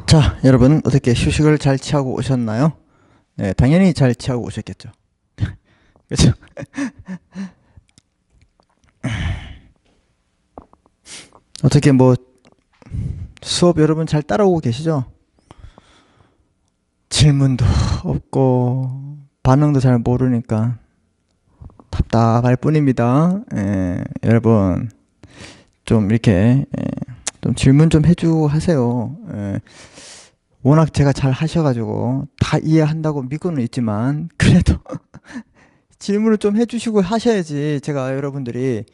자, 여러분 어떻게 휴식을 잘 취하고 오셨나요? 네, 당연히 잘 취하고 오셨겠죠. 그렇죠? 어떻게 뭐 수업 여러분 잘 따라오고 계시죠? 질문도 없고 반응도 잘 모르니까 답답할 뿐입니다. 여러분 좀 이렇게 좀 질문 좀 해주고 하세요. 워낙 제가 잘 하셔가지고 다 이해한다고 믿고는 있지만 그래도 질문을 좀 해주시고 하셔야지 제가 여러분들이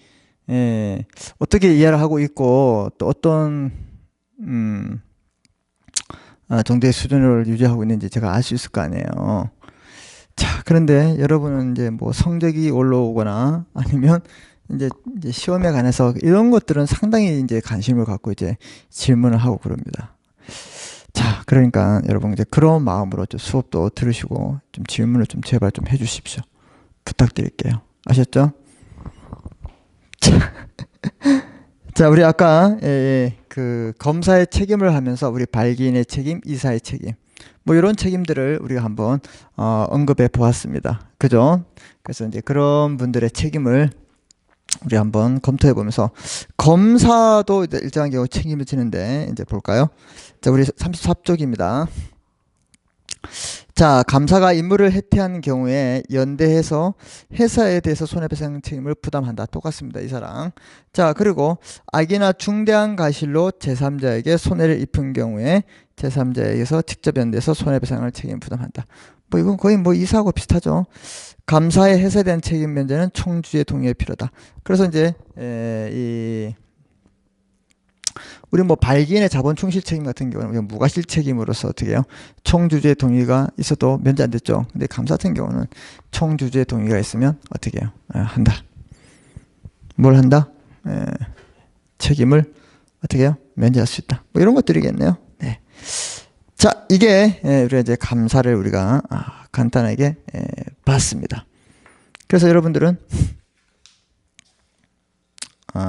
어떻게 이해를 하고 있고 또 어떤 음, 정도의 수준을 유지하고 있는지 제가 알 수 있을 거 아니에요. 자, 그런데 여러분은 이제 뭐 성적이 올라오거나 아니면 이제 시험에 관해서 이런 것들은 상당히 이제 관심을 갖고 이제 질문을 하고 그럽니다. 자, 그러니까 여러분 이제 그런 마음으로 좀 수업도 들으시고 좀 질문을 좀 제발 좀 해주십시오. 부탁드릴게요. 아셨죠? 자, 우리 아까 그 검사의 책임을 하면서 우리 발기인의 책임, 이사의 책임 뭐 이런 책임들을 우리가 한번 언급해 보았습니다. 그죠? 그래서 이제 그런 분들의 책임을 우리 한번 검토해 보면서 검사도 일정한 경우 책임을 지는데 이제 볼까요? 자, 우리 34쪽입니다. 자, 감사가 임무를 해태한 경우에 연대해서 회사에 대해서 손해배상 책임을 부담한다. 똑같습니다. 이 사람. 자, 그리고 악이나 중대한 과실로 제3자에게 손해를 입힌 경우에 제3자에게서 직접 연대해서 손해배상을 책임 부담한다. 뭐 이건 거의 뭐 이사하고 비슷하죠. 감사의 회사에 대한 책임 면제는 총주의 동의가 필요하다. 그래서 이제 우리 뭐 발기인의 자본 충실 책임 같은 경우는 무과실 책임으로서 어떻게 해요? 총주주의 동의가 있어도 면제 안 됐죠. 근데 감사 같은 경우는 총주주의 동의가 있으면 어떻게 해요? 한다. 뭘 한다? 책임을 어떻게 해요? 면제할 수 있다. 뭐 이런 것들이겠네요. 네. 자, 이게 우리가 이제 감사를 우리가 간단하게 봤습니다. 그래서 여러분들은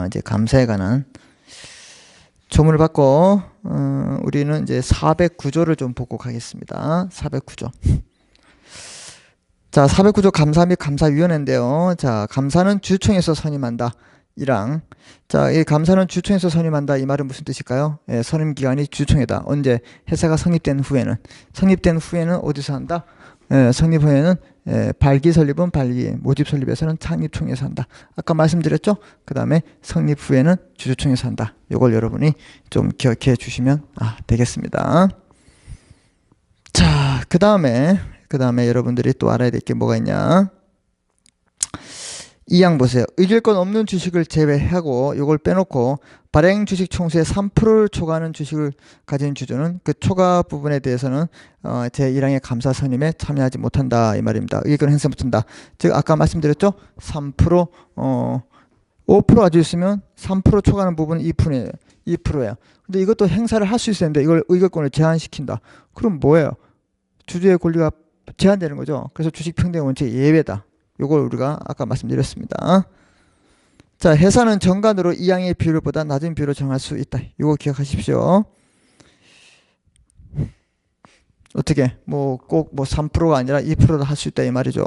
이제 감사에 관한 조문을 받고 우리는 이제 409조를 좀 보고 가겠습니다. 409조. 자, 409조 감사 및 감사위원회인데요. 자, 감사는 주총에서 선임한다. 1항. 자, 이 감사는 주총에서 선임한다. 이 말은 무슨 뜻일까요? 선임 기관이 주총이다. 언제? 회사가 성립된 후에는. 성립된 후에는 어디서 한다? 성립 후에는 발기 설립은 발기, 모집 설립에서는 창립총회에서 한다. 아까 말씀드렸죠? 그 다음에 성립 후에는 주주총회에서 한다. 이걸 여러분이 좀 기억해 주시면 되겠습니다. 자, 그 다음에 여러분들이 또 알아야 될 게 뭐가 있냐? 이 항 보세요. 이길 건 없는 주식을 제외하고 이걸 빼놓고 발행 주식 총수의 3%를 초과하는 주식을 가진 주주는 그 초과 부분에 대해서는 제1항의 감사 선임에 참여하지 못한다 이 말입니다. 이익은 행사 못한다. 즉 아까 말씀드렸죠? 3% 5% 가지고 있으면 3% 초과하는 부분은 2%예요. 2%예요. 근데 이것도 행사를 할 수 있어야 되는데 이걸 의결권을 제한시킨다. 그럼 뭐예요? 주주의 권리가 제한되는 거죠. 그래서 주식 평등 원칙 예외다. 요걸 우리가 아까 말씀드렸습니다. 자, 회사는 정관으로 이항의 비율보다 낮은 비율을 정할 수 있다. 이거 기억하십시오. 어떻게? 뭐 꼭 뭐 3%가 아니라 2%도 할 수 있다 이 말이죠.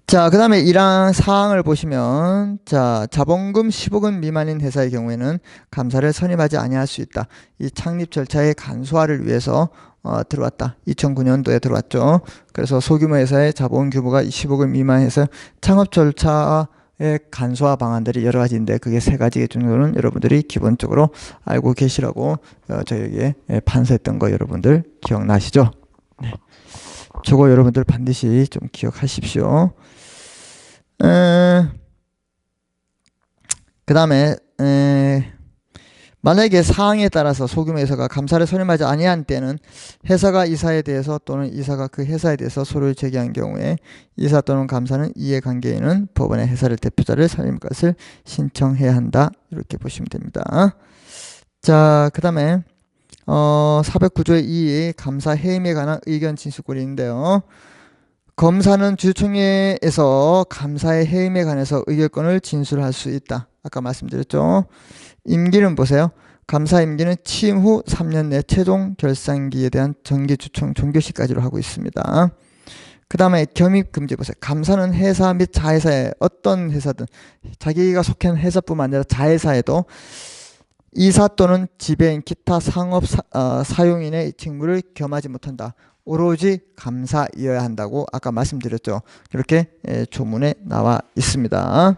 자, 그 다음에 1항 사항을 보시면 자, 자본금 10억원 미만인 회사의 경우에는 감사를 선임하지 아니할 수 있다. 이 창립 절차의 간소화를 위해서 들어왔다. 2009년도에 들어왔죠. 그래서 소규모 회사의 자본 규모가 10억원 미만해서 창업 절차의 간소화 방안들이 여러 가지인데 그게 세 가지 정도는 여러분들이 기본적으로 알고 계시라고 저에게 판서했던 거 여러분들 기억나시죠? 네. 저거 여러분들 반드시 좀 기억하십시오. 그 다음에 만약에 사항에 따라서 소규모 회사가 감사를 선임하지 아니한 때는 회사가 이사에 대해서 또는 이사가 그 회사에 대해서 소를 제기한 경우에 이사 또는 감사는 이해관계인은 법원에 회사를 대표자를 선임할 것을 신청해야 한다. 이렇게 보시면 됩니다. 자, 그 다음에 409조의 2 감사 해임에 관한 의견 진술권인데요. 검사는 주총회에서 감사의 해임에 관해서 의결권을 진술할 수 있다. 아까 말씀드렸죠. 임기는 보세요. 감사 임기는 취임 후 3년 내 최종 결산기에 대한 정기 주총 종교시까지로 하고 있습니다. 그 다음에 겸입 금지 보세요. 감사는 회사 및 자회사에 어떤 회사든 자기가 속한 회사뿐만 아니라 자회사에도 이사 또는 지배인 기타 상업 사용인의 직무를 겸하지 못한다. 오로지 감사이어야 한다고 아까 말씀드렸죠. 이렇게 조문에 나와 있습니다.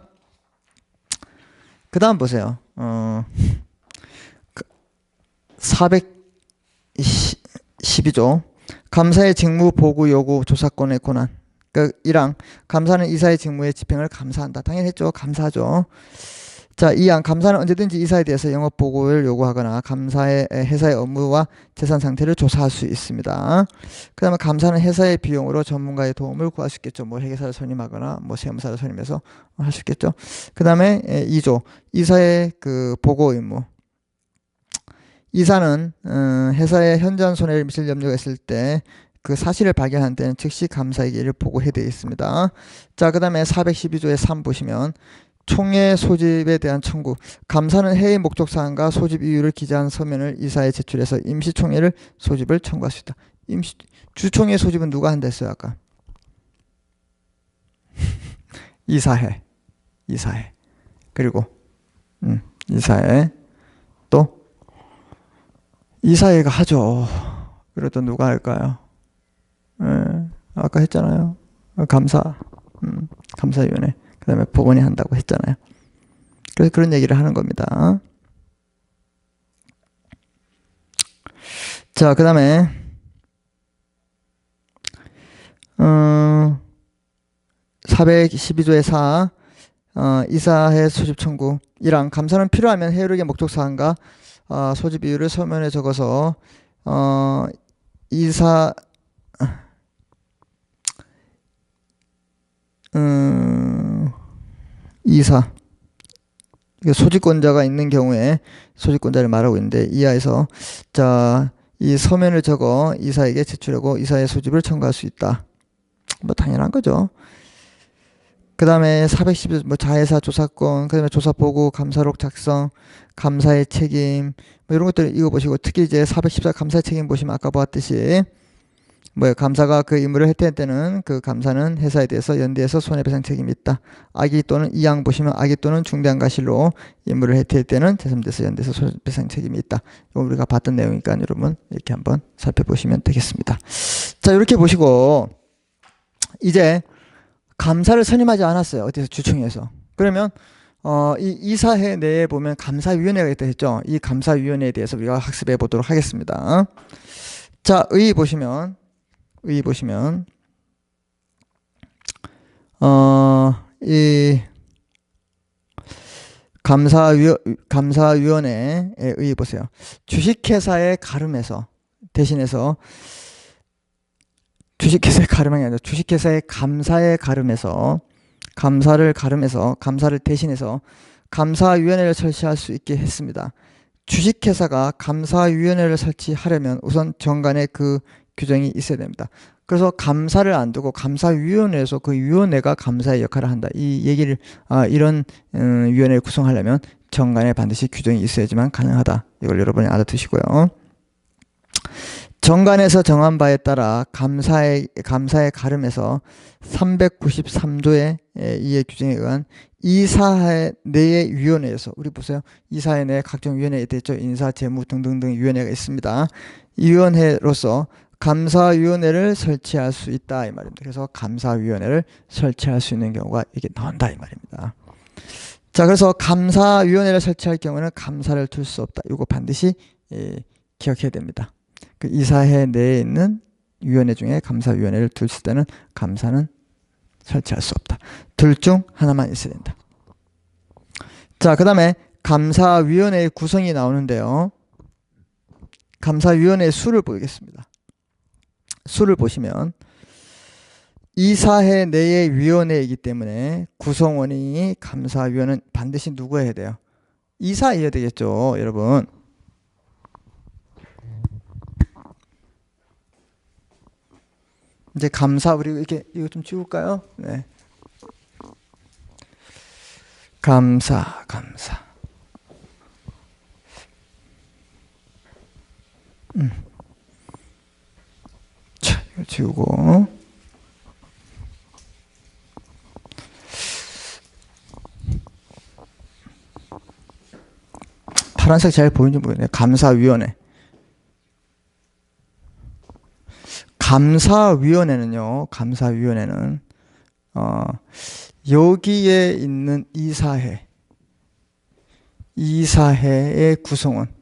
그 다음 보세요. 412조 감사의 직무 보고 요구 조사권의 권한. 그 1항 감사는 이사의 직무의 집행을 감사한다. 당연히 했죠. 감사하죠. 자, 2항 감사는 언제든지 이사에 대해서 영업 보고를 요구하거나 감사의 회사의 업무와 재산 상태를 조사할 수 있습니다. 그 다음에 감사는 회사의 비용으로 전문가의 도움을 구할 수 있겠죠. 뭐 회계사를 선임하거나 뭐 세무사를 선임해서 할 수 있겠죠. 그 다음에 2조 이사의 그 보고 의무. 이사는 회사에 현저한 손해를 미칠 염려가 있을 때 그 사실을 발견한 때는 즉시 감사에게 보고해야 되어 있습니다. 자, 그 다음에 412조의 3 보시면 총회 소집에 대한 청구. 감사는 회의 목적 사항과 소집 이유를 기재한 서면을 이사에 제출해서 임시총회를 소집을 청구할 수 있다. 주총회 소집은 누가 한다 했어요 아까? 이사회. 그리고 이사회 또 이사회가 하죠. 그래도 누가 할까요? 아까 했잖아요. 감사위원회. 그 다음에 법원이 한다고 했잖아요. 그래서 그런 얘기를 하는 겁니다. 자, 그 다음에 412조의 4 이사회 소집 청구. 1항 감사는 필요하면 회의록의 목적사항과 소집 이유를 서면에 적어서 이사 소집권자가 있는 경우에 소집권자를 말하고 있는데 이하에서 자, 이 서면을 적어 이사에게 제출하고 이사의 소집을 청구할 수 있다. 뭐 당연한 거죠. 그 다음에 412 뭐 자회사 조사권, 그 다음에 조사 보고, 감사록 작성, 감사의 책임 뭐 이런 것들 읽어보시고 특히 이제 414 감사의 책임 보시면 아까 보았듯이 뭐예요? 감사가 그 임무를 혜택할 때는 그 감사는 회사에 대해서 연대해서 손해배상 책임이 있다. 악의 또는 이항 보시면 악의 또는 중대한 과실로 임무를 혜택할 때는 제3대에서 연대해서 손해배상 책임이 있다. 이거 우리가 봤던 내용이니까 여러분 이렇게 한번 살펴보시면 되겠습니다. 자, 이렇게 보시고 이제 감사를 선임하지 않았어요. 어디서 주총에서. 그러면 이 이사회 내에 보면 감사위원회가 있다 했죠. 이 감사위원회에 대해서 우리가 학습해 보도록 하겠습니다. 자, 의 보시면 이 감사위원회에 의 보세요. 주식회사의 가름에서 대신해서 주식회사의 가름이 아니라 주식회사의 감사의 가름에서 감사를 대신해서 감사위원회를 설치할 수 있게 했습니다. 주식회사가 감사위원회를 설치하려면 우선 정관에 그 규정이 있어야 됩니다. 그래서 감사를 안 두고 감사위원회에서 그 위원회가 감사의 역할을 한다. 이 얘기를 이런 위원회를 구성하려면 정관에 반드시 규정이 있어야지만 가능하다. 이걸 여러분이 알아두시고요. 정관에서 정한 바에 따라 감사의 가름에서 393조의 이해 규정에 의한 이사회 내의 위원회에서 우리 보세요. 이사회 내에 각종 위원회에 있죠. 인사, 재무 등등등 위원회가 있습니다. 이 위원회로서 감사위원회를 설치할 수 있다 이 말입니다. 그래서 감사위원회를 설치할 수 있는 경우가 이게 나온다 이 말입니다. 자, 그래서 감사위원회를 설치할 경우는 감사를 둘 수 없다. 이거 반드시 기억해야 됩니다. 그 이사회 내에 있는 위원회 중에 감사위원회를 둘 때는 감사는 설치할 수 없다. 둘 중 하나만 있어야 된다. 자, 그 다음에 감사위원회의 구성이 나오는데요. 감사위원회의 수를 보겠습니다. 수를 보시면 이사회 내의 위원회이기 때문에 구성원이 감사위원은 반드시 누구 해야 돼요? 이사이어야 되겠죠, 여러분. 이제 감사 우리 이렇게 이거 좀 지울까요? 네. 감사. 지우고. 파란색 잘 보이는지 모르겠네요. 감사위원회. 감사위원회는요, 감사위원회는, 여기에 있는 이사회의 구성원.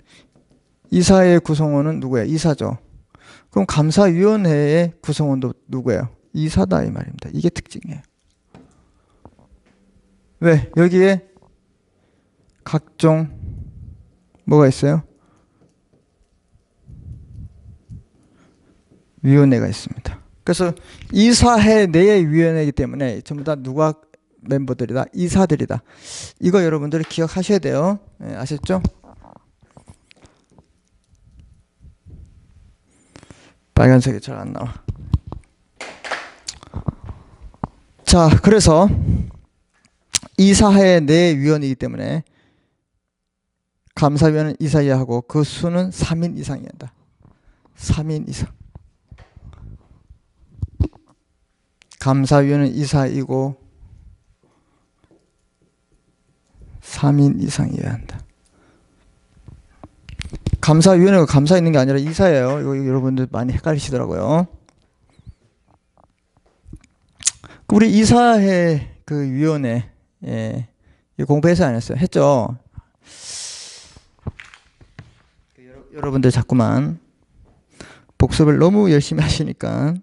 이사회의 구성원은 누구예요? 이사죠. 그럼 감사위원회의 구성원도 누구예요? 이사다 이 말입니다. 이게 특징이에요. 왜? 여기에 각종 뭐가 있어요? 위원회가 있습니다. 그래서 이사회 내의 위원회이기 때문에 전부 다 누가 멤버들이다? 이사들이다. 이거 여러분들이 기억하셔야 돼요. 네, 아셨죠? 빨간색이 잘 안 나와. 자, 그래서 이사회 내 위원이기 때문에 감사위원은 이사회하고 그 수는 3인 이상이어야 한다. 3인 이상. 감사위원은 이사이고 3인 이상이어야 한다. 감사위원회가 감사 있는 게 아니라 이사예요. 이거 여러분들 많이 헷갈리시더라고요. 우리 이사회 그 위원회 공부해서 안 했어요? 했죠? 여러분들 자꾸만 복습을 너무 열심히 하시니까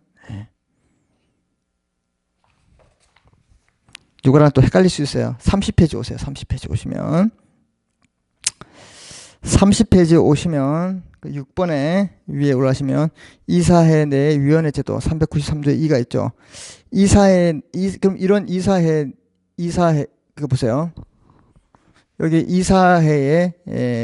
이거랑 또 헷갈릴 수 있어요. 30페이지 오세요. 30페이지 오시면 30페이지 오시면 6번에 위에 올라가시면 이사회 내 위원회 제도 393조의 2가 있죠. 그럼 이런 이사회 그거 보세요. 여기 이사회에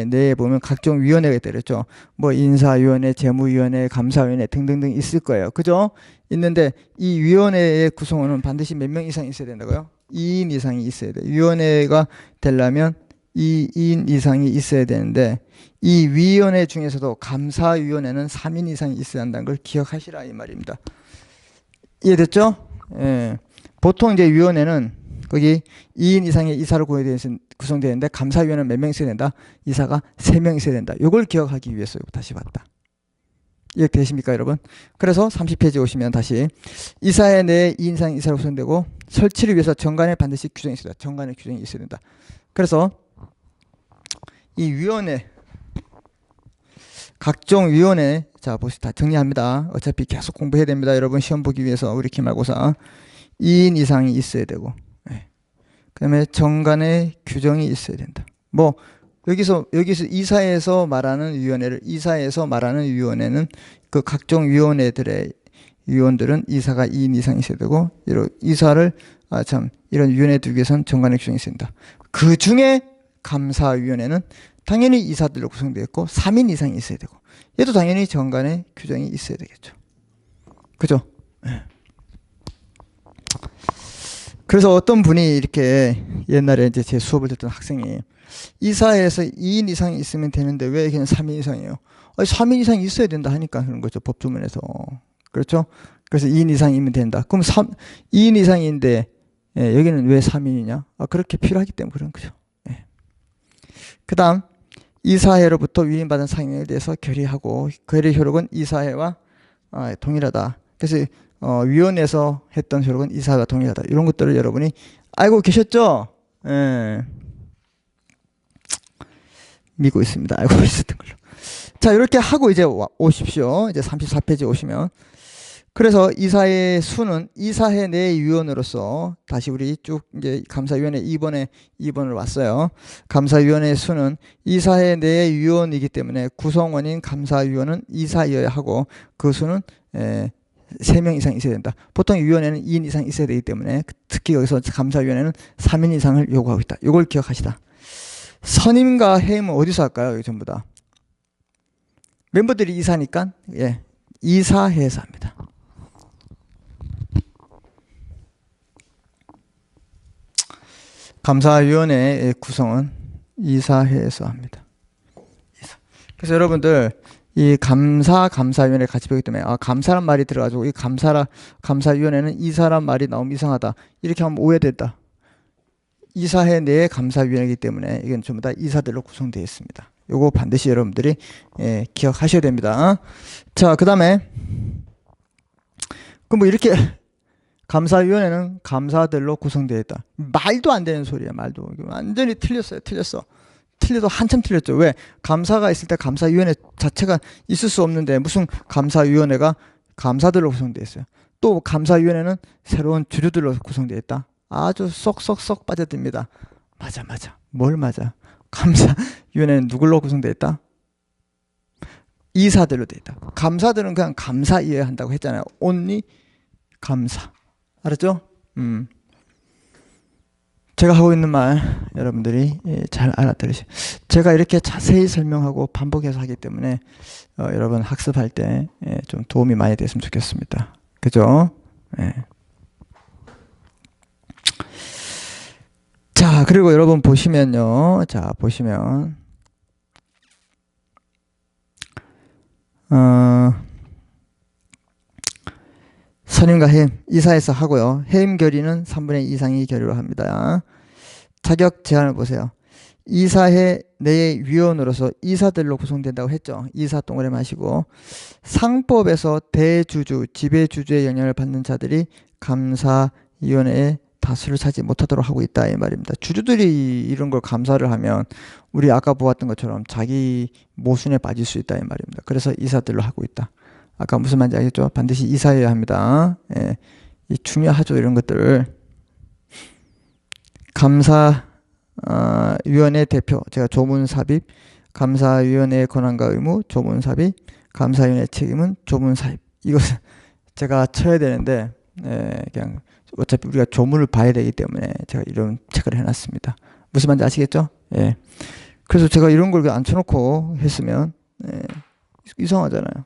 내에 보면 각종 위원회가 있다랬죠. 뭐 인사위원회, 재무위원회, 감사위원회 등등등 있을 거예요. 그죠? 있는데 이 위원회의 구성원은 반드시 몇 명 이상 있어야 된다고요? 2인 이상이 있어야 돼요. 위원회가 되려면 2인 이상이 있어야 되는데 이 위원회 중에서도 감사위원회는 3인 이상이 있어야 한다는 걸 기억하시라 이 말입니다. 이해됐죠? 예. 보통 이제 위원회는 거기 2인 이상의 이사로 구성되는데 감사위원회는 몇 명 있어야 된다? 이사가 3명 있어야 된다. 이걸 기억하기 위해서 다시 봤다. 이해되십니까 여러분? 그래서 30페이지 오시면 다시 이사회 내에 2인 이상 이사로 구성되고 설치를 위해서 정관에 반드시 규정이 있어야 된다. 정관에 규정이 있어야 된다. 그래서 이 위원회 각종 위원회 자 보시다 정리합니다. 어차피 계속 공부해야 됩니다. 여러분 시험 보기 위해서 우리 기말고사 2인 이상이 있어야 되고 그 다음에 정관에 규정이 있어야 된다. 뭐 여기서 이사에서 말하는 위원회는 그 각종 위원회들의 위원들은 이사가 2인 이상 있어야 되고 이런 이런 위원회 두기 위해서는 정관에 규정이 있어야 된다. 그 중에 감사위원회는 당연히 이사들로 구성되어 있고 3인 이상이 있어야 되고 얘도 당연히 정관에 규정이 있어야 되겠죠. 그죠? 네. 그래서 어떤 분이 이렇게 옛날에 이제 제 수업을 듣던 학생이 이사회에서 2인 이상이 있으면 되는데 왜 그냥 3인 이상이에요? 3인 이상 있어야 된다 하니까 그런 거죠. 법조문에서. 그렇죠? 그래서 2인 이상이면 된다. 그럼 2인 이상인데 여기는 왜 3인이냐? 그렇게 필요하기 때문에 그런 거죠. 그 다음 이사회로부터 위임받은 상임에 대해서 결의하고 결의 효력은 이사회와 동일하다. 그래서 위원회에서 했던 효력은 이사회와 동일하다. 이런 것들을 여러분이 알고 계셨죠? 믿고 있습니다. 알고 있었던 걸로. 자, 이렇게 하고 이제 오십시오. 이제 34페이지 오시면. 그래서 이사회의 수는 이사회 내 위원으로서 다시 우리 쭉 이제 감사위원회 2번을 왔어요. 감사위원회의 수는 이사회 내 위원이기 때문에 구성원인 감사위원은 이사여야 하고 그 수는 3명 이상 있어야 된다. 보통 위원회는 2인 이상 있어야 되기 때문에 특히 여기서 감사위원회는 3인 이상을 요구하고 있다. 이걸 기억하시다. 선임과 해임은 어디서 할까요? 여기 전부 다. 멤버들이 이사니까 이사회에서 합니다. 감사위원회의 구성은 이사회에서 합니다. 그래서 여러분들 이 감사위원회 같이 배우기 때문에 감사란 말이 들어가지고 이 감사위원회는 이사란 말이 나오면 이상하다. 이렇게 하면 오해된다. 이사회 내에 감사위원회이기 때문에 이건 전부 다 이사들로 구성되어 있습니다. 요거 반드시 여러분들이 기억하셔야 됩니다. 자, 그 다음에 그럼 뭐 이렇게 감사위원회는 감사들로 구성되어 있다. 말도 안 되는 소리야. 말도 완전히 틀렸어요. 틀려도 한참 틀렸죠. 왜? 감사가 있을 때 감사위원회 자체가 있을 수 없는데 무슨 감사위원회가 감사들로 구성되어 있어요. 또 감사위원회는 새로운 주류들로 구성되어 있다. 아주 쏙쏙쏙 빠져듭니다. 맞아. 뭘 맞아? 감사위원회는 누굴로 구성되어 있다? 이사들로 되어 있다. 감사들은 그냥 감사 이해한다고 했잖아요. only 감사. 알았죠? 제가 하고 있는 말 여러분들이 잘 알아들으세요. 제가 이렇게 자세히 설명하고 반복해서 하기 때문에 여러분 학습할 때 좀 도움이 많이 됐으면 좋겠습니다. 그죠? 자, 그리고 여러분 보시면요. 자, 보시면 선임과 해임, 이사에서 하고요. 해임 결의는 3분의 2 이상이 결의로 합니다. 자격 제한을 보세요. 이사회 내의 위원으로서 이사들로 구성된다고 했죠. 이사 동그라미 마시고 상법에서 대주주, 지배주주의 영향을 받는 자들이 감사위원회에 다수를 차지 못하도록 하고 있다 이 말입니다. 주주들이 이런 걸 감사를 하면 우리 아까 보았던 것처럼 자기 모순에 빠질 수 있다 이 말입니다. 그래서 이사들로 하고 있다. 아까 무슨 말인지 알겠죠? 반드시 이사해야 합니다. 이 중요하죠. 이런 것들. 감사위원회 대표, 제가 조문 삽입, 감사위원회의 권한과 의무, 조문 삽입, 감사위원회 책임은 조문 삽입. 이것은 제가 쳐야 되는데 그냥 어차피 우리가 조문을 봐야 되기 때문에 제가 이런 책을 해놨습니다. 무슨 말인지 아시겠죠? 그래서 제가 이런 걸 안 쳐놓고 했으면 이상하잖아요.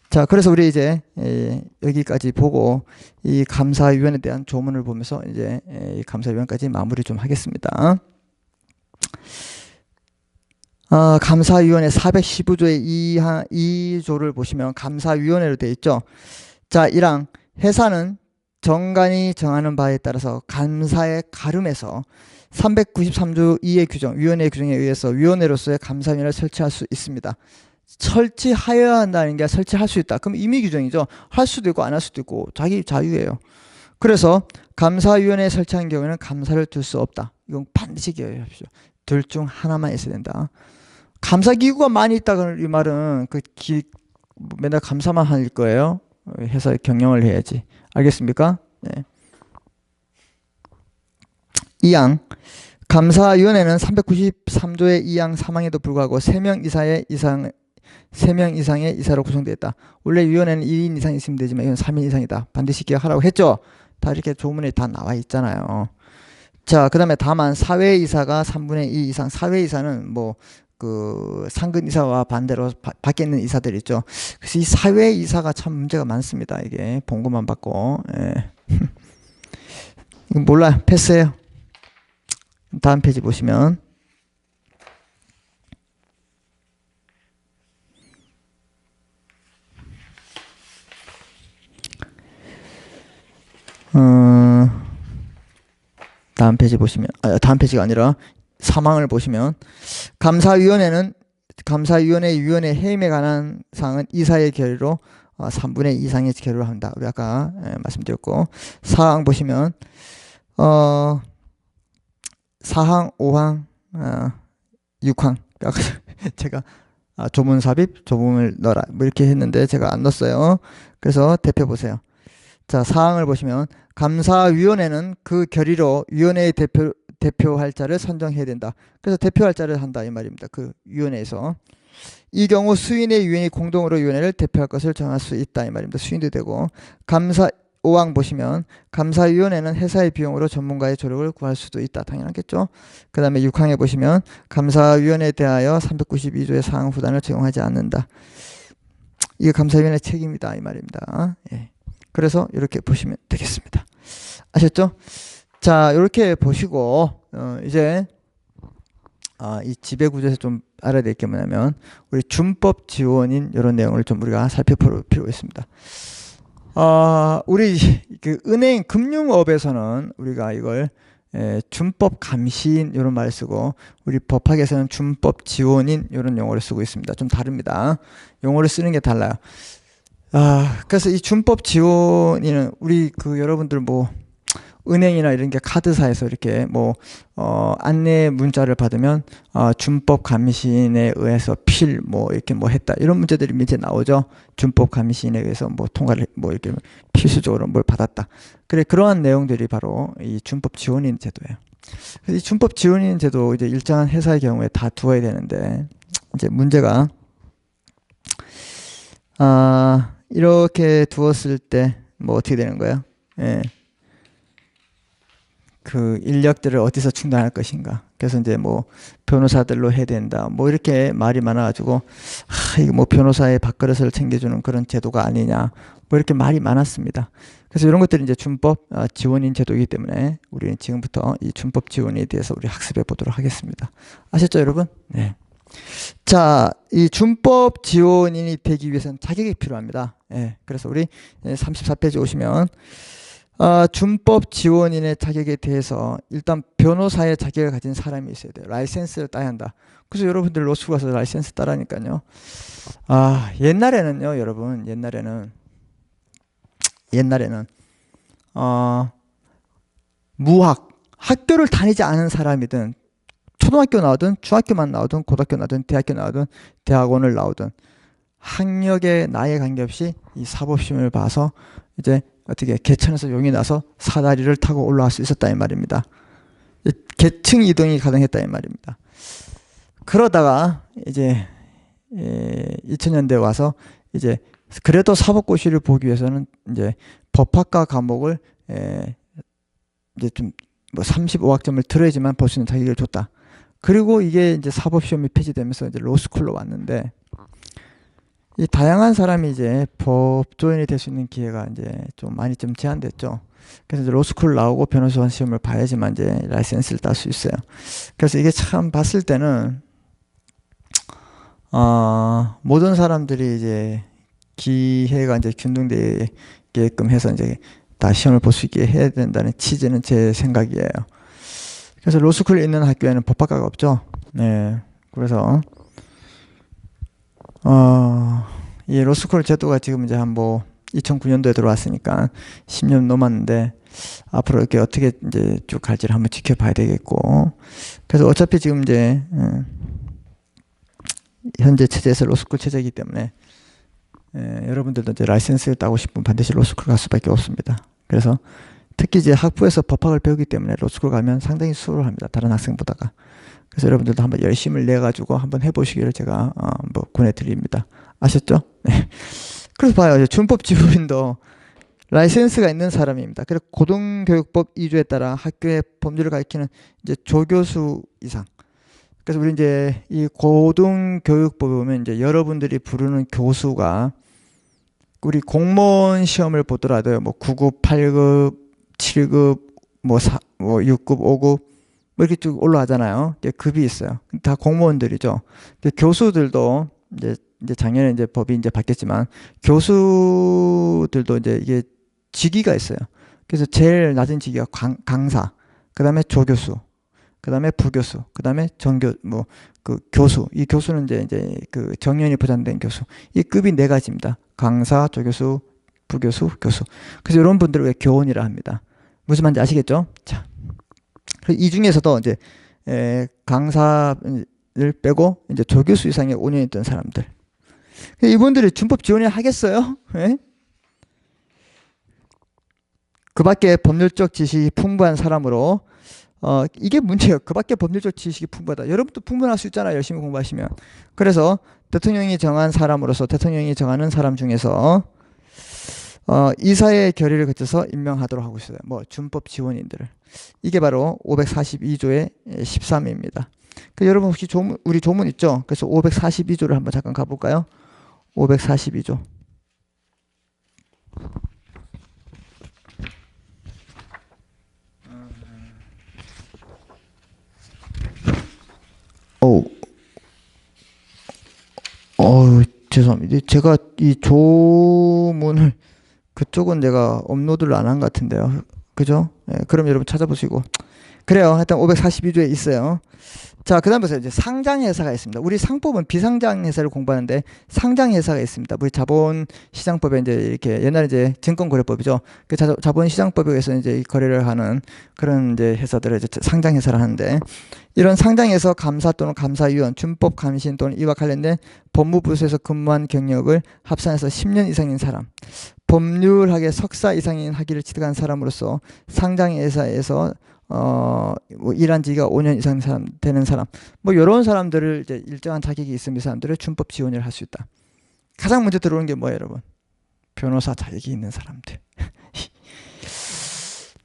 자, 그래서 우리 이제 여기까지 보고 이 감사위원회에 대한 조문을 보면서 이제 이 감사위원까지 마무리 좀 하겠습니다. 감사위원회 415조의 2조를 보시면 감사위원회로 되어 있죠. 자, 1항 회사는 정관이 정하는 바에 따라서 감사의 가름에서 393조 2의 규정, 위원회 규정에 의해서 위원회로서의 감사위원회를 설치할 수 있습니다. 설치하여야 한다는 게 설치할 수 있다. 그럼 임의 규정이죠. 할 수도 있고 안 할 수도 있고 자기 자유예요. 그래서 감사위원회에 설치한 경우에는 감사를 둘 수 없다. 이건 반드시 기억하십시오. 둘 중 하나만 있어야 된다. 감사기구가 많이 있다 이 말은 맨날 감사만 할 거예요. 회사에 경영을 해야지. 알겠습니까? 네. 2항 감사위원회는 393조의 2항 3항에도 불구하고 3명 이상의 이사로 구성되어 있다. 원래 위원회는 2인 이상 있으면 되지만 이건 3인 이상이다. 반드시 기억하라고 했죠. 다 이렇게 조문에 다 나와 있잖아요. 자, 그 다음에 다만 사회이사가 3분의 2 이상, 사회이사는 뭐 그 상근이사와 반대로 밖에 있는 이사들 있죠. 그래서 이 사회이사가 참 문제가 많습니다. 이게 봉고만 받고. 이건 몰라요. 패스해요. 다음 페이지 보시면 다음 페이지 보시면 다음 페이지가 아니라 3항을 보시면 감사위원회 위원회 해임에 관한 사항은 이사의 결의로 3분의 2 이상의 결의를 한다. 우리 아까 말씀드렸고 4항 보시면 4항, 5항, 6항 제가 조문 삽입, 조문을 넣어라 뭐 이렇게 했는데 제가 안 넣었어요. 그래서 대표 보세요. 자, 4항을 보시면 감사위원회는 그 결의로 위원회의 대표할 자를 선정해야 된다. 그래서 대표할 자를 한다 이 말입니다. 그 위원회에서 이 경우 수인의 위원이 공동으로 위원회를 대표할 것을 정할 수 있다 이 말입니다. 수인도 되고 5항 보시면 감사위원회는 회사의 비용으로 전문가의 조력을 구할 수도 있다. 당연하겠죠. 그 다음에 6항에 보시면 감사위원회에 대하여 392조의 사항 후단을 적용하지 않는다. 이게 감사위원회 책임이다 이 말입니다. 그래서 이렇게 보시면 되겠습니다. 아셨죠? 자, 이렇게 보시고 이제 이 지배구조에서 좀 알아야 될 게 뭐냐면 우리 준법 지원인 이런 내용을 좀 우리가 살펴볼 필요가 있습니다. 우리 그 은행 금융업에서는 우리가 이걸 준법 감시인 이런 말을 쓰고 우리 법학에서는 준법 지원인 이런 용어를 쓰고 있습니다. 좀 다릅니다. 용어를 쓰는 게 달라요. 그래서 이 준법 지원인은 우리 그 여러분들 뭐 은행이나 이런 게 카드사에서 이렇게 뭐 안내 문자를 받으면 준법 감시인에 의해서 뭐 이렇게 뭐 했다 이런 문제들이 밑에 나오죠. 준법 감시인에 의해서 뭐 통과를 뭐 이렇게 필수적으로 뭘 받았다. 그래 그러한 내용들이 바로 이 준법 지원인 제도예요. 그래서 이 준법 지원인 제도 이제 일정한 회사의 경우에 다 두어야 되는데 이제 문제가 이렇게 두었을 때 뭐 어떻게 되는 거예요? 예. 그 인력들을 어디서 충당할 것인가. 그래서 이제 뭐 변호사들로 해야 된다. 뭐 이렇게 말이 많아가지고 이거 뭐 변호사의 밥그릇을 챙겨주는 그런 제도가 아니냐. 뭐 이렇게 말이 많았습니다. 그래서 이런 것들이 이제 준법 지원인 제도이기 때문에 우리는 지금부터 이 준법 지원에 대해서 우리 학습해 보도록 하겠습니다. 아셨죠, 여러분? 네. 자, 이 준법 지원인이 되기 위해서는 자격이 필요합니다. 예, 그래서 우리 34페이지 오시면 준법 지원인의 자격에 대해서 일단 변호사의 자격을 가진 사람이 있어야 돼요. 라이센스를 따야 한다. 그래서 여러분들 로스쿨 가서 라이센스 따라니까요. 옛날에는요, 여러분, 옛날에는 무학, 학교를 다니지 않은 사람이든 초등학교 나오든 중학교만 나오든 고등학교 나오든 대학교 나오든 대학원을 나오든 학력에 나이에 관계없이 이 사법시험을 봐서 이제 어떻게 개천에서 용이 나서 사다리를 타고 올라갈 수 있었다 이 말입니다. 계층 이동이 가능했다 이 말입니다. 그러다가 이제 2000년대 와서 이제 그래도 사법고시를 보기 위해서는 이제 법학과 과목을 이제 좀 뭐 35학점을 들어야지만 볼 수 있는 자격을 줬다. 그리고 이게 이제 사법시험이 폐지되면서 이제 로스쿨로 왔는데 이 다양한 사람이 이제 법조인이 될 수 있는 기회가 이제 좀 많이 좀 제한됐죠. 그래서 이제 로스쿨 나오고 변호사 시험을 봐야지만 이제 라이센스를 딸 수 있어요. 그래서 이게 참 봤을 때는 모든 사람들이 이제 기회가 이제 균등되게끔 해서 이제 다 시험을 볼 수 있게 해야 된다는 취지는 제 생각이에요. 그래서 로스쿨에 있는 학교에는 법학과가 없죠. 네. 그래서 이 로스쿨 제도가 지금 이제 한 뭐 2009년도에 들어왔으니까 10년 넘었는데 앞으로 이렇게 어떻게 이제 쭉 갈지를 한번 지켜봐야 되겠고, 그래서 어차피 지금 이제 현재 체제에서 로스쿨 체제이기 때문에 여러분들도 이제 라이센스를 따고 싶으면 반드시 로스쿨 갈 수밖에 없습니다. 그래서 특히 이제 학부에서 법학을 배우기 때문에 로스쿨 가면 상당히 수월합니다. 다른 학생보다가. 그래서 여러분들도 한번 열심을 내 가지고 한번 해보시기를 제가 뭐 권해드립니다. 아셨죠? 네. 그래서 봐요. 준법 지원인도 라이센스가 있는 사람입니다. 그리고 고등교육법 2조에 따라 학교의 법률을 가르치는 이제 조교수 이상. 그래서 우리 이제 이 고등교육법에 보면 이제 여러분들이 부르는 교수가 우리 공무원 시험을 보더라도 뭐 9급, 8급, 7급, 뭐 6급, 5급 뭐 이렇게 쭉 올라가잖아요. 급이 있어요. 다 공무원들이죠. 근데 교수들도 이제 작년에 이제 법이 이제 바뀌었지만 교수들도 이제 이게 직위가 있어요. 그래서 제일 낮은 직위가 강사, 그 다음에 조교수, 그 다음에 부교수, 그 다음에 그 교수. 이 교수는 이제 그 정년이 보장된 교수. 이 급이 네 가지입니다. 강사, 조교수, 부교수, 교수. 그래서 이런 분들을 왜 교원이라 합니다. 무슨 말인지 아시겠죠? 자, 이 중에서도 이제 강사를 빼고 이제 조교수 이상의 5년 있던 사람들. 이분들이 준법 지원을 하겠어요? 네? 그 밖에 법률적 지식이 풍부한 사람으로 이게 문제예요. 그 밖에 법률적 지식이 풍부하다. 여러분도 풍부할 수 있잖아요. 열심히 공부하시면. 그래서 대통령이 정한 사람으로서 대통령이 정하는 사람 중에서 이사의 결의를 거쳐서 임명하도록 하고 있어요. 뭐 준법 지원인들을. 이게 바로 542조의 13입니다. 그 여러분 혹시 우리 조문 있죠? 그래서 542조를 한번 잠깐 가볼까요? 542조. 어우, 죄송합니다. 제가 이 조문을 그쪽은 내가 업로드를 안 한 것 같은데요. 그죠? 예, 그럼 여러분 찾아보시고. 그래요. 하여튼 542조에 있어요. 자, 그 다음 보세요. 이제 상장회사가 있습니다. 우리 상법은 비상장회사를 공부하는데 상장회사가 있습니다. 우리 자본시장법에 이제 이렇게 옛날에 이제 증권거래법이죠. 그 자본시장법에 의해서 이제 거래를 하는 그런 이제 회사들을 이제 상장회사를 하는데 이런 상장에서 감사 또는 감사위원, 준법 감신 또는 이와 관련된 법무부서에서 근무한 경력을 합산해서 10년 이상인 사람, 법률학의 석사 이상인 학위를 취득한 사람으로서 상장회사에서 뭐 일한 지가 5년 이상 되는 사람, 뭐 이런 사람들을 이제 일정한 자격이 있으면 이 사람들을 준법 지원을 할 수 있다. 가장 먼저 들어오는 게 뭐예요, 여러분? 변호사 자격이 있는 사람들.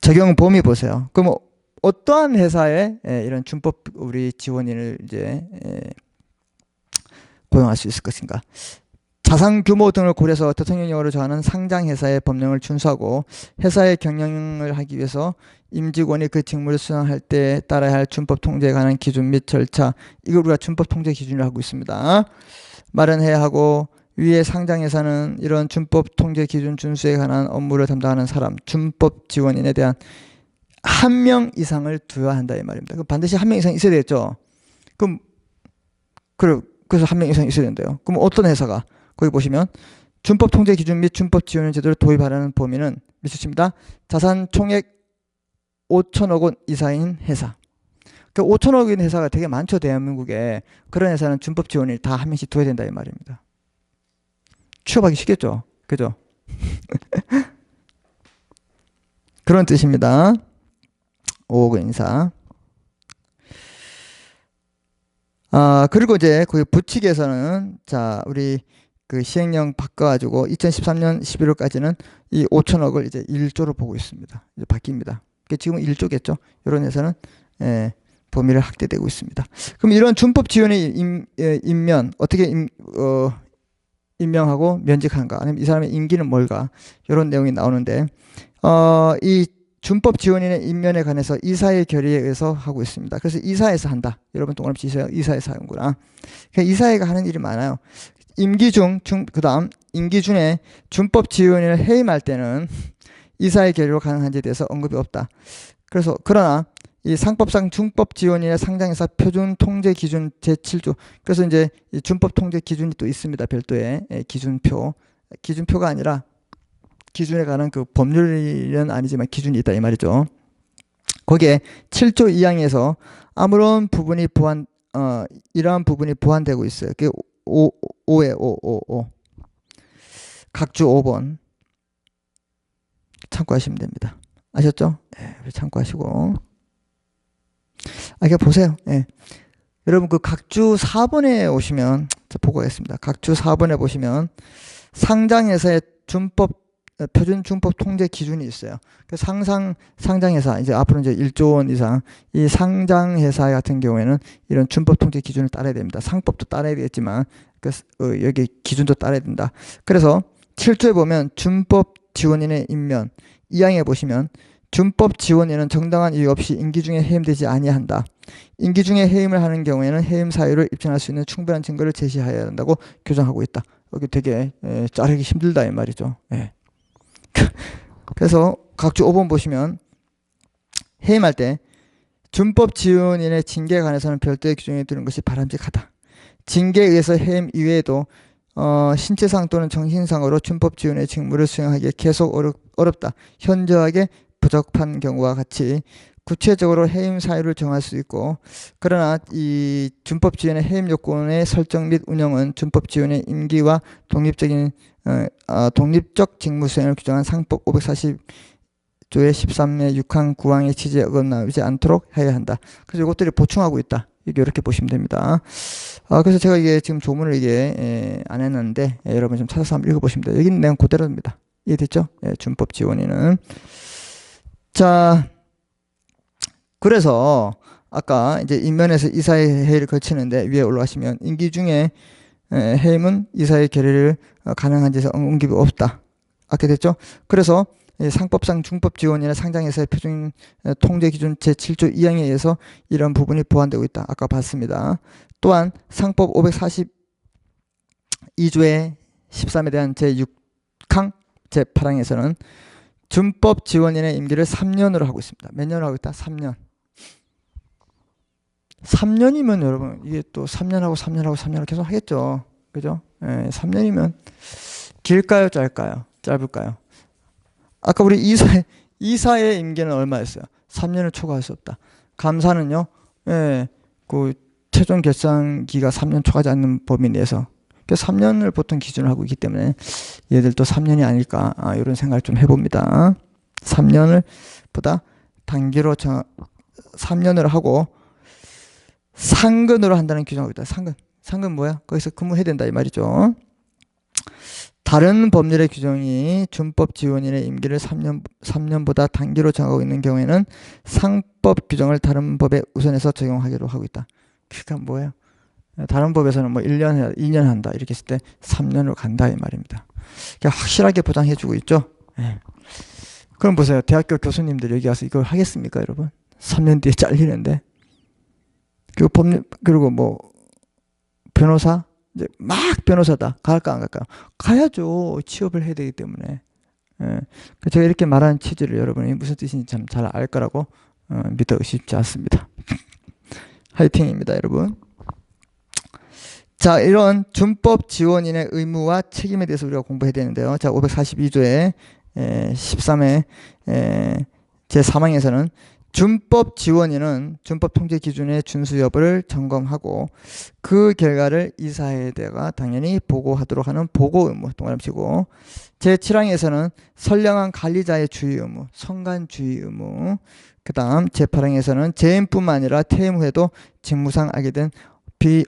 적용 범위 보세요. 그럼 어떠한 회사에 이런 준법 우리 지원인을 이제 고용할 수 있을 것인가? 자산 규모 등을 고려해서 대통령령으로 정하는 상장회사의 법령을 준수하고 회사의 경영을 하기 위해서 임직원이 그 직무를 수행할 때 따라야 할 준법 통제에 관한 기준 및 절차, 이걸 우리가 준법 통제 기준이라고 하고 있습니다. 마련해야 하고 위의 상장회사는 이런 준법 통제 기준 준수에 관한 업무를 담당하는 사람, 준법 지원인에 대한 한 명 이상을 두어야 한다 이 말입니다. 그럼 반드시 한 명 이상 있어야 되겠죠. 그래서 한 명 이상 있어야 된대요. 그럼 어떤 회사가? 거기 보시면 준법 통제 기준 및 준법 지원 제도를 도입하려는 범위는 미치십니다. 자산 총액 5천억 원 이상인 회사. 그 5천억인 회사가 되게 많죠, 대한민국에. 그런 회사는 준법 지원을 다 한 명씩 둬야 된다 이 말입니다. 취업하기 쉽겠죠, 그죠? 그런 뜻입니다. 5억 원 이상. 그리고 이제 그 부칙에서는 자 우리 그 시행령 바꿔가지고 2013년 11월까지는 이 5천억을 이제 1조로 보고 있습니다. 이제 바뀝니다. 지금은 1조겠죠. 이런 회사는 범위를 확대되고 있습니다. 그럼 이런 준법 지원의 임면 어떻게 임명하고 면직하는가? 아니면 이 사람의 임기는 뭘까? 이런 내용이 나오는데 이 준법 지원인의 임면에 관해서 이사의 결의에 의해서 하고 있습니다. 그래서 이사에서 한다. 여러분 동그라미 치세요. 이사에서 하는구나. 그러니까 이사회가 하는 일이 많아요. 임기 중, 그 다음 임기 중에 준법 지원인을 해임할 때는 이사의 결의로 가능한지에 대해서 언급이 없다. 그래서 그러나 이 상법상 준법 지원인의 상장회사 표준 통제 기준 제7조, 그래서 이제 이 준법 통제 기준이 또 있습니다. 별도의 기준표가 아니라 기준에 관한 그 법률은 아니지만 기준이 있다 이 말이죠. 거기에 7조 2항에서 아무런 부분이 이러한 부분이 보완되고 있어요. 그게 5에 5. 각주 5번 참고하시면 됩니다. 아셨죠? 네, 참고하시고. 이렇게 보세요. 네. 여러분 그 각주 4번에 오시면 보고 있습니다. 각주 4번에 보시면 상장회사의 표준 준법 통제 기준이 있어요. 그 상장회사 이제 앞으로 이제 1조 원 이상 이 상장회사 같은 경우에는 이런 준법 통제 기준을 따라야 됩니다. 상법도 따라야 되겠지만 여기 기준도 따라야 된다. 그래서 7조에 보면 준법 지원인의 임면 2항에 보시면 준법 지원인은 정당한 이유 없이 임기 중에 해임되지 아니한다. 임기 중에 해임을 하는 경우에는 해임 사유를 입증할 수 있는 충분한 증거를 제시해야 한다고 규정하고 있다. 여기 되게 자르기 힘들다 이 말이죠. 예. 그래서 각주 5번 보시면 해임할 때 준법 지원인의 징계에 관해서는 별도의 규정이 두는 것이 바람직하다. 징계에 의해서 해임 이외에도 신체상 또는 정신상으로 준법 지원의 직무를 수행하기에 계속 어렵다. 현저하게 부적한 경우와 같이 구체적으로 해임 사유를 정할 수 있고, 그러나 이 준법 지원의 해임 요건의 설정 및 운영은 준법 지원의 임기와 독립적 직무 수행을 규정한 상법 540조의 13의 6항 9항의 취지에 어긋나지 않도록 해야 한다. 그래서 이것들이 보충하고 있다. 이렇게 보시면 됩니다. 그래서 제가 이게 지금 조문을 이게 안 했는데 여러분 좀 찾아서 한번 읽어보시면 돼요. 여기는 내용 그대로입니다. 이해됐죠? 준법 지원인은. 자, 그래서 아까 이제 임면에서 이사의 해임을 거치는데 위에 올라가시면 임기 중에 해임은 이사의 결의를 가능한 지에서 언급이 없다. 아까 됐죠? 그래서 상법상 중법 지원이나 상장에서의 표준 통제 기준 제7조 2항에 의해서 이런 부분이 보완되고 있다. 아까 봤습니다. 또한 상법 542조의 13에 대한 제6항 제8항에서는 준법 지원인의 임기를 3년으로 하고 있습니다. 몇 년으로 하고 있다? 3년. 3년이면 여러분 이게 또 3년하고 3년하고 3년을 계속 하겠죠. 그죠? 3년이면 길까요? 짧까요? 짧을까요? 아까 우리 이사의 임기는 얼마였어요? 3년을 초과할 수 없다. 감사는요? 그 최종 결산기가 3년 초과하지 않는 범위 내에서 3년을 보통 기준으로 하고 있기 때문에 얘들도 3년이 아닐까 이런 생각을 좀 해봅니다. 3년을 보다 단기로 3년으로 하고 상근으로 한다는 규정하고 있다. 상근 뭐야? 거기서 근무해야 된다 이 말이죠. 다른 법률의 규정이 준법 지원인의 임기를 3년보다 단기로 정하고 있는 경우에는 상법 규정을 다른 법에 우선해서 적용하기로 하고 있다. 그러니까 뭐예요? 다른 법에서는 뭐 1년 해야 2년 한다 이렇게 했을 때 3년으로 간다 이 말입니다. 그러니까 확실하게 보장해주고 있죠. 그럼 보세요. 대학교 교수님들 여기 와서 이걸 하겠습니까, 여러분? 3년 뒤에 잘리는데. 그리고 뭐 변호사 이제 막 변호사다 갈까 안 갈까요? 가야죠. 취업을 해야 되기 때문에. 제가 이렇게 말하는 취지를 여러분이 무슨 뜻인지 참 잘 알 거라고 믿어 의심치 않습니다. 화이팅입니다, 여러분. 자, 이런 준법 지원인의 의무와 책임에 대해서 우리가 공부해야 되는데요. 자, 542조의 13회 제3항에서는 준법 지원인은 준법 통제 기준의 준수 여부를 점검하고 그 결과를 이사회대가 당연히 보고하도록 하는 보고 의무 동그라미치고, 제7항에서는 선량한 관리자의 주의 의무, 선관 주의 의무, 그 다음 제8항에서는 재임뿐만 아니라 퇴임 후에도 직무상 악의된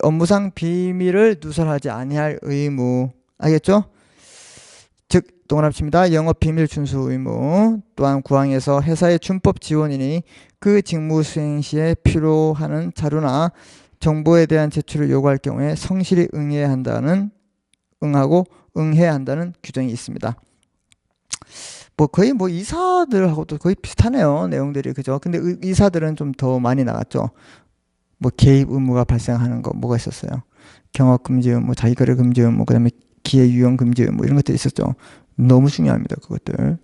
업무상 비밀을 누설하지 아니할 의무. 알겠죠? 즉 동그라미칩니다. 영업비밀 준수 의무. 또한 구항에서 회사의 준법 지원인이 그 직무 수행 시에 필요하는 자료나 정보에 대한 제출을 요구할 경우에 성실히 응해야 한다는 규정이 있습니다. 뭐 거의 뭐 이사들하고도 거의 비슷하네요. 내용들이. 그죠? 근데 이사들은 좀 더 많이 나갔죠. 뭐 개입 의무가 발생하는 거 뭐가 있었어요? 경업 금지 의무, 자기거래 금지 의무, 그다음에 기회 유용 금지 의무 이런 것들이 있었죠. 너무 중요합니다. 그것들.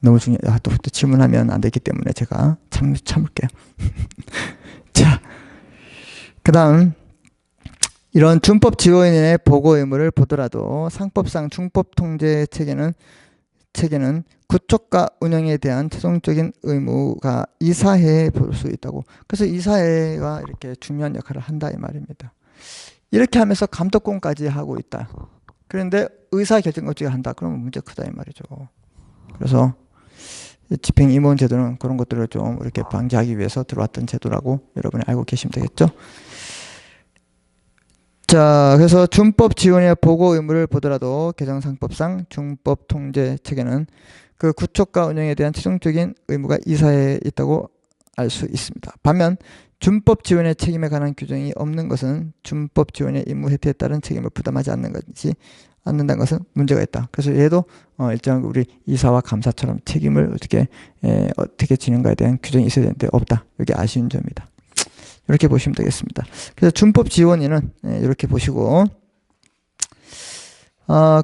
너무 중요해. 또 질문하면 안 되기 때문에 제가 참을게요. 자, 그다음 이런 준법 지원인의 보고 의무를 보더라도 상법상 중법 통제 체계는 구촉과 운영에 대한 최종적인 의무가 이사회에 볼 수 있다고. 그래서 이사회가 이렇게 중요한 역할을 한다 이 말입니다. 이렇게 하면서 감독권까지 하고 있다. 그런데 의사결정권자가 한다. 그러면 문제 크다 이 말이죠. 그래서 집행임원 제도는 그런 것들을 좀 이렇게 방지하기 위해서 들어왔던 제도라고 여러분이 알고 계시면 되겠죠. 자, 그래서 준법 지원의 보고 의무를 보더라도 개정상법상 준법 통제 체계는 그 구촉과 운영에 대한 최종적인 의무가 이사회에 있다고 알 수 있습니다. 반면 준법 지원의 책임에 관한 규정이 없는 것은 준법 지원의 임무 혜택에 따른 책임을 부담하지 않는다는 것은 문제가 있다. 그래서 얘도 일정한 우리 이사와 감사처럼 책임을 어떻게 지는가에 대한 규정이 있어야 되는데 없다. 이게 아쉬운 점이다. 이렇게 보시면 되겠습니다. 그래서 준법 지원인은 이렇게 보시고,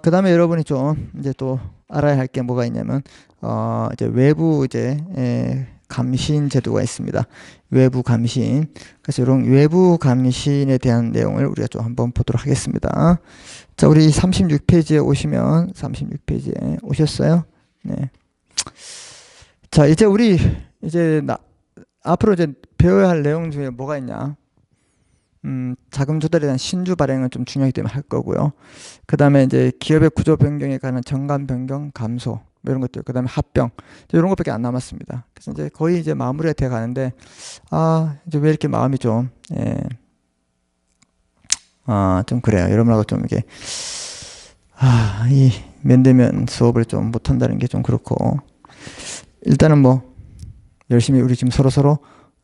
그 다음에 여러분이 좀 이제 또 알아야 할 게 뭐가 있냐면, 이제 외부 감신 제도가 있습니다. 외부 감신. 그래서 이런 외부 감신에 대한 내용을 우리가 좀 한번 보도록 하겠습니다. 자, 우리 36페이지에 오시면, 36페이지에 오셨어요? 네. 자, 이제 우리 앞으로 이제 배워야 할 내용 중에 뭐가 있냐? 자금 조달에 대한 신주 발행은 좀 중요하기 때문에 할 거고요. 그 다음에 이제 기업의 구조 변경에 관한 정관 변경 감소 뭐 이런 것들, 그 다음에 합병 이런 것밖에 안 남았습니다. 그래서 이제 거의 이제 마무리가 돼 가는데 이제 왜 이렇게 마음이 좀 좀 그래요. 여러분하고 좀 이게 이 면대면 수업을 좀 못한다는 게 좀 그렇고, 일단은 뭐 열심히 우리 지금 서로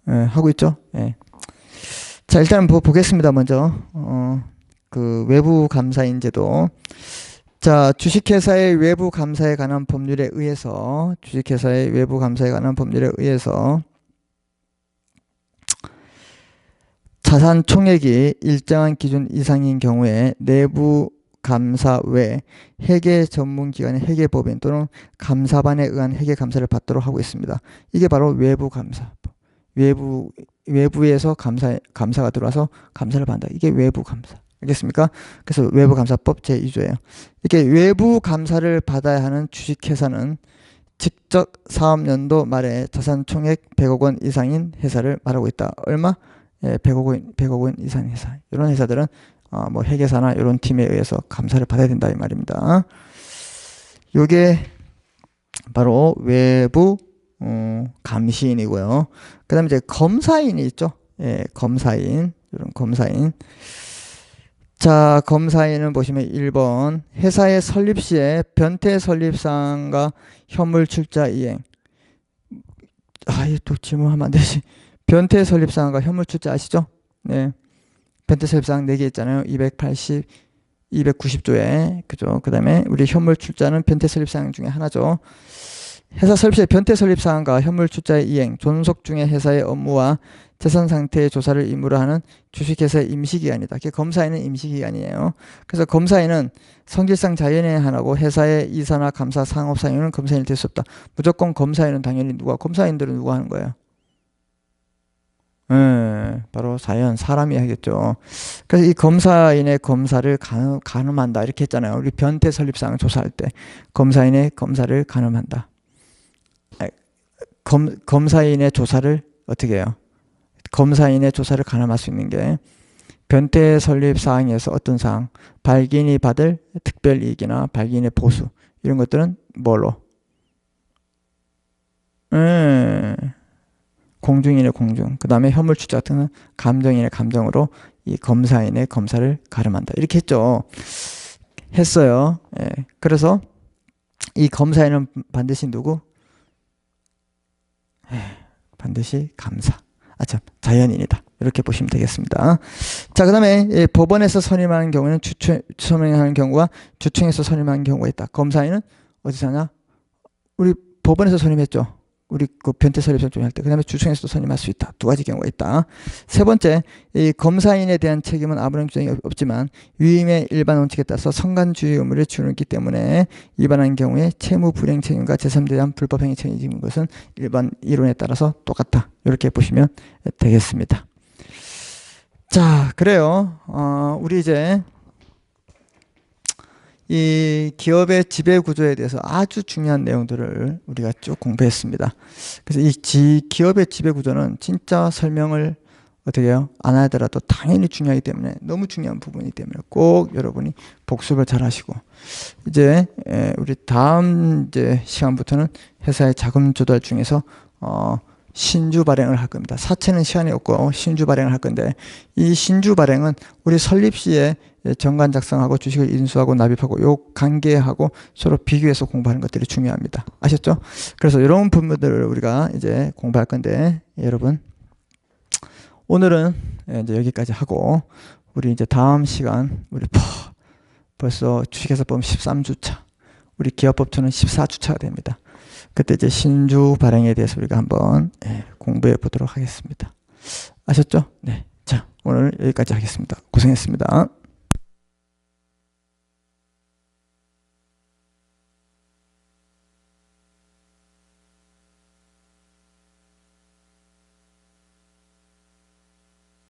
하고 있죠. 자, 일단 보겠습니다. 먼저 그 외부 감사인 제도. 자, 주식회사의 외부 감사에 관한 법률에 의해서 주식회사의 외부 감사에 관한 법률에 의해서 자산 총액이 일정한 기준 이상인 경우에 내부 감사 외 회계 전문 기관의 회계법인 또는 감사반에 의한 회계 감사를 받도록 하고 있습니다. 이게 바로 외부 감사. 외부에서 감사가 들어와서 감사를 받는다. 이게 외부 감사. 알겠습니까? 그래서 외부 감사법 제2조예요. 이렇게 외부 감사를 받아야 하는 주식회사는 직접 사업연도 말에 자산 총액 100억 원 이상인 회사를 말하고 있다. 얼마? 100억 원 이상인 회사. 이런 회사들은 뭐 회계사나 이런 팀에 의해서 감사를 받아야 된다 이 말입니다. 요게 바로 외부 감시인이고요. 그 다음에 이제 검사인이 있죠. 예, 검사인. 이런 검사인. 자, 검사인은 보시면 1번 회사의 설립 시에 변태 설립사항과 현물 출자 이행. 또 질문하면 안 되지. 변태 설립사항과 현물 출자 아시죠? 네. 변태 설립사항 4개 있잖아요. 280, 290조에. 그죠? 그 다음에 우리 현물 출자는 변태 설립사항 중에 하나죠. 회사 설립 시에 변태 설립사항과 현물 출자의 이행, 존속 중에 회사의 업무와 재산 상태의 조사를 임무로 하는 주식회사의 임시기관이다. 검사인은 임시기관이에요. 그래서 검사인은 성질상 자연의 하나고 회사의 이사나 감사, 상업사유는 검사인이 될 수 없다. 무조건 검사인은 당연히 검사인들은 누가 하는 거예요? 바로 사람이 하겠죠. 그래서 이 검사인의 검사를 가늠한다. 이렇게 했잖아요. 우리 변태 설립사항 조사할 때 검사인의 검사를 가늠한다. 검사인의 조사를 어떻게 해요? 검사인의 조사를 가늠할 수 있는 게 변태 설립 사항에서 어떤 사항, 발기인이 받을 특별 이익이나 발기인의 보수 이런 것들은 뭘로? 공중인의 공중, 그 다음에 현물 출자 같은 건 감정인의 감정으로 이 검사인의 검사를 가름한다. 이렇게 했어요. 예. 그래서 이 검사인은 반드시 누구? 반드시 감사. 자연인이다. 이렇게 보시면 되겠습니다. 자, 그 다음에 법원에서 선임하는 경우는 선임하는 경우와 주총에서 선임하는 경우가 있다. 검사인은 어디서 하냐? 우리 법원에서 선임했죠. 우리 그 변태 설립 설정할 때. 그 다음에 주총에서도 선임할 수 있다. 두 가지 경우가 있다. 세 번째, 이 검사인에 대한 책임은 아무런 규정이 없지만 위임의 일반 원칙에 따라서 성간주의 의무를 지우기 때문에 위반한 경우에 채무 불이행 책임과 제3자에 대한 불법 행위 책임이 있는 것은 일반 이론에 따라서 똑같다. 이렇게 보시면 되겠습니다. 자, 그래요. 우리 이제 이 기업의 지배 구조에 대해서 아주 중요한 내용들을 우리가 쭉 공부했습니다. 그래서 이 기업의 지배 구조는 진짜 설명을 어떻게 해요? 안 하더라도 당연히 중요하기 때문에 너무 중요한 부분이기 때문에 꼭 여러분이 복습을 잘 하시고 이제 우리 다음 이제 시간부터는 회사의 자금 조달 중에서 신주 발행을 할 겁니다. 사채는 시간이 없고 신주 발행을 할 건데 이 신주 발행은 우리 설립 시에 정관 작성하고 주식을 인수하고 납입하고 요 관계하고 서로 비교해서 공부하는 것들이 중요합니다. 아셨죠? 그래서 이런 부분들을 우리가 이제 공부할 건데 여러분 오늘은 이제 여기까지 하고 우리 이제 다음 시간 우리 벌써 주식회사법 13주차 우리 기업법투는 14주차가 됩니다. 그때 이제 신주 발행에 대해서 우리가 한번 공부해 보도록 하겠습니다. 아셨죠? 네. 자, 오늘 여기까지 하겠습니다. 고생했습니다.